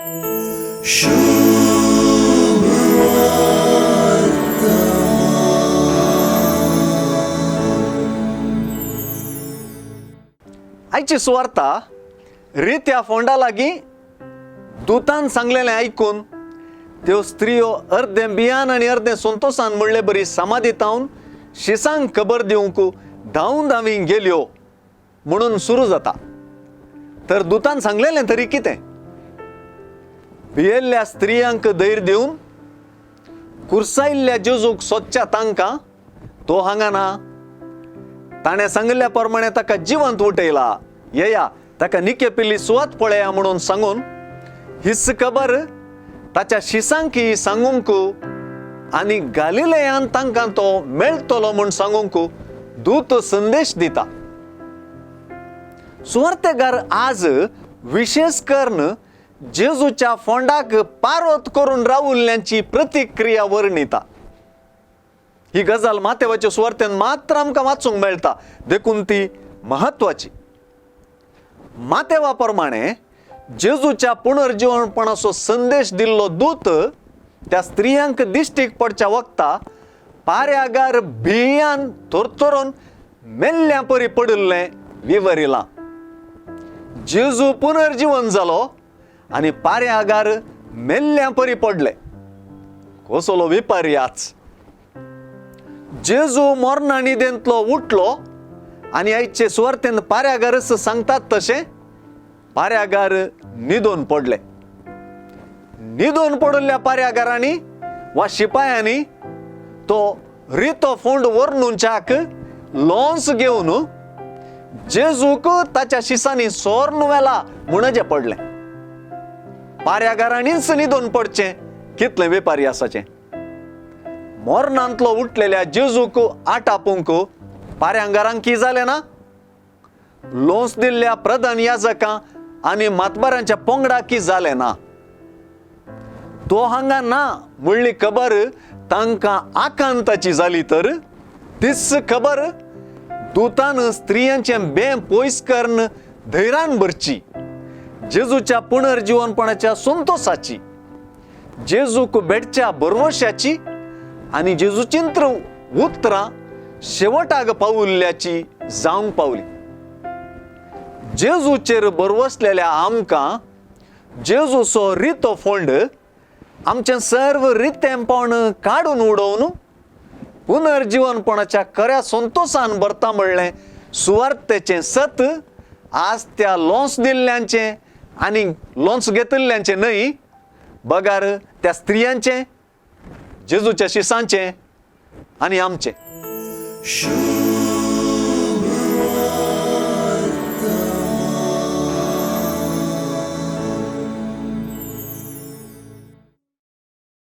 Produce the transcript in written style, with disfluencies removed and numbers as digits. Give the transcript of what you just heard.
आयची सुवार्ता रीत ह्या फोंडा लागी दुतान सांगलेलें ऐकून त्यो स्त्रियो अर्धे बियान आनी अर्धे संतोषान म्हणले बरी समाधीतावन शिसांक खबर दिवंक धांवन धांवी गेल्यो म्हणून सुरू जाता. तर दुतान सांगलेलें तरी कितें? भियेल्ल्या स्त्रियांक धैर्य दिवन कुर्सायिल्ल्या जेजूक सोदच्या तांकां तो हांगा ना. ताणें सांगिल्ल्या प्रमाणे ताका जिवंत उठयला. येया ताका निकेपिल्ली सुवात पळया म्हणून सांगून हिस्स खबर ताच्या शिसांकी सांगूंक आनी गालिलेयान तांकां तो मेळटलो म्हूण सांगूंक दूत संदेश दिता. सुवार्थेगार आज विशेष करून जेजूच्या फोंडाक पारोत करून रावुल्ल्यांची प्रतिक्रिया वर्णिता. ही गजाल मातेवाच्या सुवार्थेन मात्र आमकां वाचूंक मेळटा, देखून ती महत्वाची. मातेवा प्रमाणे जेजूच्या पुनर्जीवनपणाचो संदेश दिल्लो दूत त्या स्त्रियांक दिश्टीक पडच्या वक्ता पाऱ्यागार भियान थरथरोन मेल्ल्या परी पडिल्लें विवरिलां. जेजू पुनर्जीवन जालो आनी पाऱ्यागार मेल्ल्या परी पडले. कसलो विपर्यास! जेजू मोर्ना न्हिदेंतलो उठलो आनी आयचे सुवार्थेन पाऱ्यागारस सांगतात तशें पाऱ्यागार न्हिदोन पडले. न्हिदोन पडिल्ल्या पाऱ्यागारांनी वा शिपायांनी तो रितो फोंड व्हरनुच्याक लॉन्स घेवन जेजूक ताच्या शिसांनी सोर्न व्हेला म्हणजे पडलें. पाऱ्यागारांनीच न्हिदोन पडचें कितलें विपर्यासाचें! मोर्नांतलो उठलेल्या जेजूक आटापूंक पाऱ्यांगारांक की जालें ना? लोंस दिल्ल्या प्रधान याजकां आनी मातबारांच्या पंगडा की जालें ना? तो हांगा ना म्हणली खबर तांकां आकांताची जाली तर तीच खबर दुतान स्त्रियांचें बें पयस करून धैर्यान भरची, जेजूच्या पुनर्जीवनपणाच्या संतोषाची, जेजूक भेटच्या भरवशाची आनी जेजूचिंत्र उतरां शेवटाक पावुल्ल्याची जावंक पावली. जेजूचेर बरवसलेल्या आमकां जेजूचो रितो फोंड आमचें सर्व रितेंपण काडून उडोवन पुनर्जीवनपणाच्या खऱ्या संतोषान भरता म्हणलें सुवार्थेचें सत आज त्या लॉन्स दिल्ल्यांचें आनी लॉन्स घेतिल्ल्यांचें न्हय, बगार त्या स्त्रियांचें, जेजूच्या शिसांचें आनी आमचें.